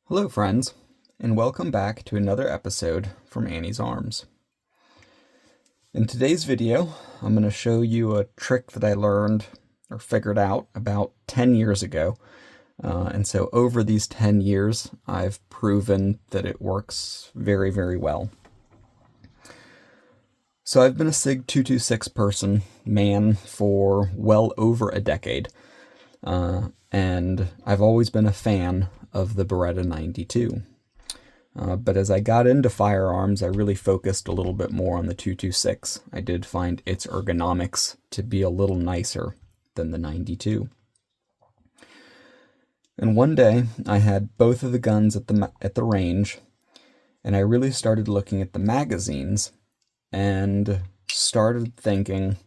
Hello friends, and welcome back to another episode from Annie's Arms. In today's video, I'm going to show you a trick that I learned or figured out about 10 years ago. And so over these 10 years, I've proven that it works very, very well. So I've been a SIG 226 man for well over a decade. And I've always been a fan of the Beretta 92. But as I got into firearms, I really focused a little bit more on the 226. I did find its ergonomics to be a little nicer than the 92. And one day, I had both of the guns at the range, and I really started looking at the magazines and started thinking,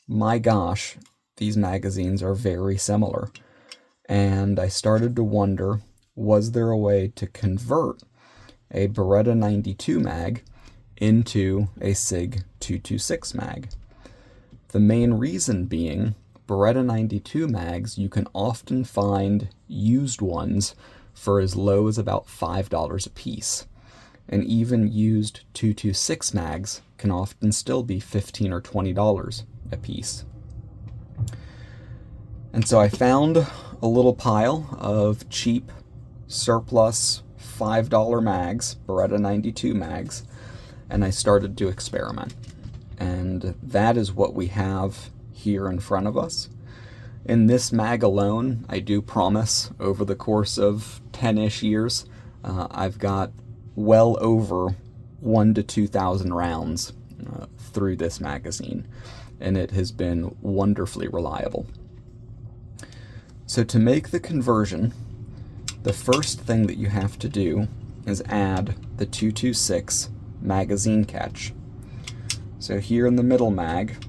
my gosh, these magazines are very similar. And I started to wonder, was there a way to convert a Beretta 92 mag into a SIG 226 mag? The main reason being, Beretta 92 mags, you can often find used ones for as low as about $5 a piece. And even used 226 mags can often still be $15 or $20 a piece. And so I found a little pile of cheap, surplus $5 mags, Beretta 92 mags, and I started to experiment. And that is what we have here in front of us. In this mag alone, I do promise, over the course of 10-ish years, I've got well over 1,000 to 2,000 rounds through this magazine, and it has been wonderfully reliable. So to make the conversion, the first thing that you have to do is add the 226 magazine catch. So here in the middle mag,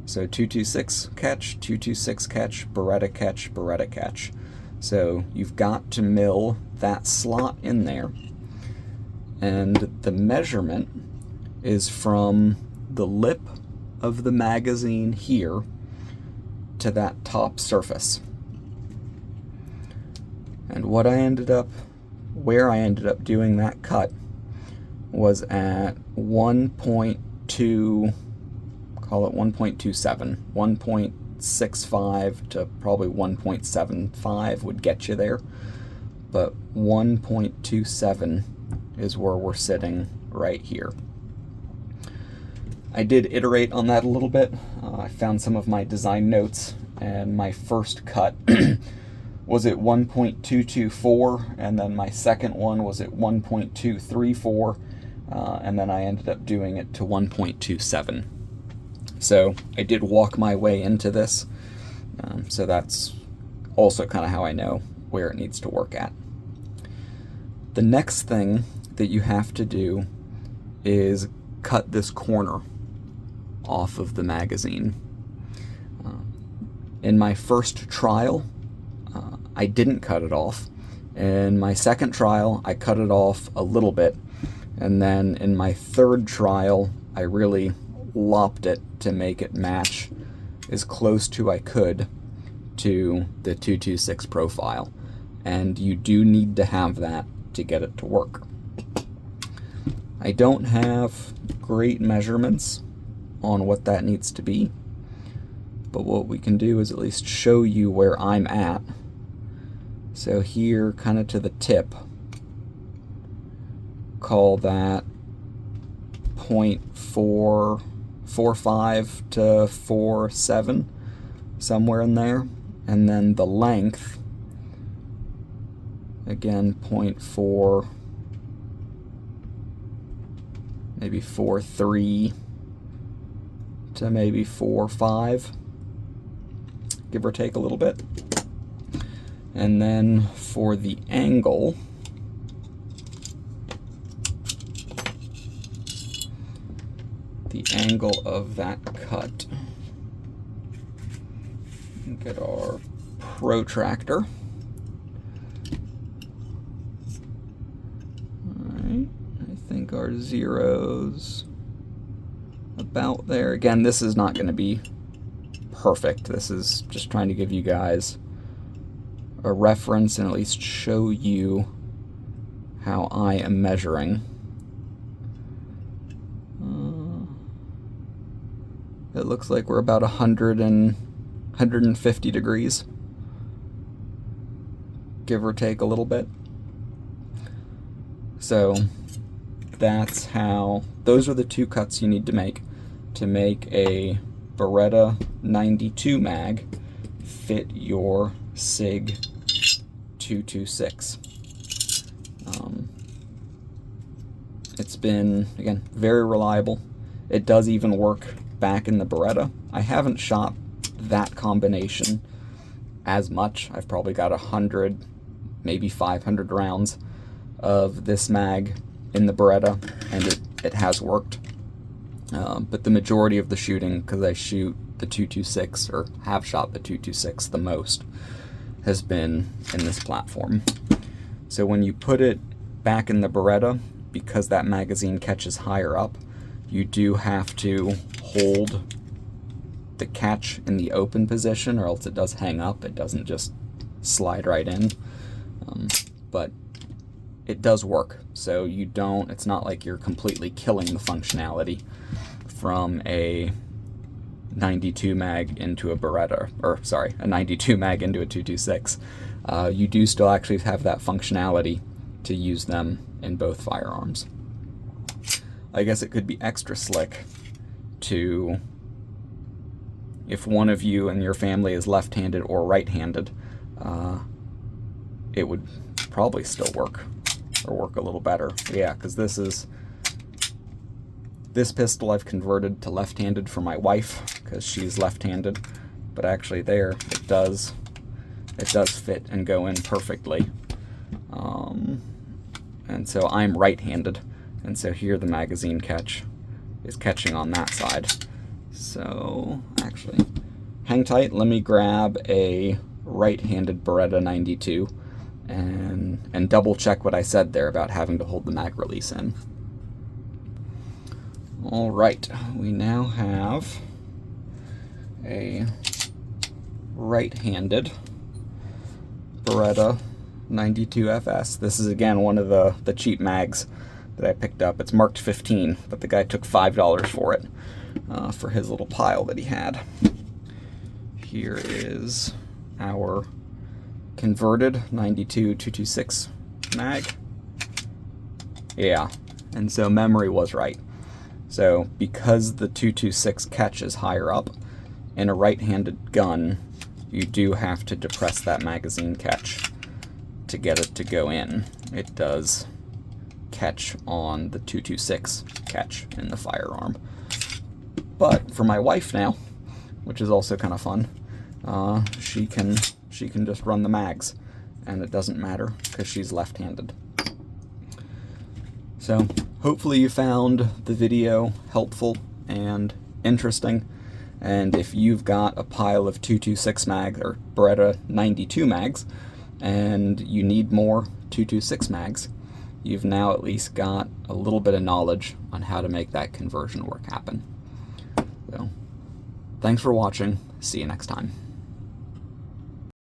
so 226 catch, 226 catch, Beretta catch, Beretta catch. So you've got to mill that slot in there. And the measurement is from the lip of the magazine here to that top surface. And where I ended up doing that cut was at 1.2, call it 1.27, 1.65 to probably 1.75 would get you there. But 1.27 is where we're sitting right here. I did iterate on that a little bit. I found some of my design notes, and my first cut was at 1.224, and then my second one was at 1.234, and then I ended up doing it to 1.27. So I did walk my way into this, so that's also kind of how I know where it needs to work at. The next thing that you have to do is cut this corner off of the magazine. In my first trial, I didn't cut it off. In my second trial, I cut it off a little bit. And then in my third trial, I really lopped it to make it match as close to I could to the 226 profile. And you do need to have that to get it to work. I don't have great measurements on what that needs to be, but what we can do is at least show you where I'm at. So here, kind of to the tip, call that 0.445 to 47, somewhere in there. And then the length, again, 0.4, maybe 4.3 to maybe 4.5, give or take a little bit. And then for the angle, of that cut, get our protractor. Alright, I think our zero's about there. Again, this is not going to be perfect. This is just trying to give you guys a reference and at least show you how I am measuring. It looks like we're about 150 degrees, give or take a little bit. So that's how, those are the two cuts you need to make a Beretta 92 mag fit your SIG 226. It's been, again, very reliable. It does even work back in the Beretta. I haven't shot that combination as much. I've probably got 100, maybe 500 rounds of this mag in the Beretta, and it has worked. But the majority of the shooting, because I shoot the 226, or have shot the 226 the most, has been in this platform. So when you put it back in the Beretta, because that magazine catches higher up, you do have to hold the catch in the open position, or else it does hang up. It doesn't just slide right in. But it does work, so you don't, it's not like you're completely killing the functionality from a 92 mag into a Beretta, or sorry, a 92 mag into a 226. You do still actually have that functionality to use them in both firearms. I guess it could be extra slick to, if one of you in your family is left-handed or right-handed, it would probably still work, or work a little better. Yeah, because this pistol I've converted to left-handed for my wife, because she's left-handed, but actually there, it does fit and go in perfectly. And so I'm right-handed, and so here the magazine catch is catching on that side. So actually, hang tight, let me grab a right-handed Beretta 92 and double check what I said there about having to hold the mag release in. All right, we now have a right-handed Beretta 92 FS. This is again one of the cheap mags that I picked up. It's marked 15, but the guy took $5 for it, for his little pile that he had. Here is our converted 92 226 mag. Yeah, and so memory was right. So because the 226 catches higher up, in a right-handed gun, you do have to depress that magazine catch to get it to go in. It does catch on the 226 catch in the firearm. But for my wife now, which is also kind of fun, she can just run the mags, and it doesn't matter because she's left-handed. So hopefully you found the video helpful and interesting, and if you've got a pile of 226 mags or Beretta 92 mags and you need more 226 mags, you've now at least got a little bit of knowledge on how to make that conversion work happen. So thanks for watching. See you next time.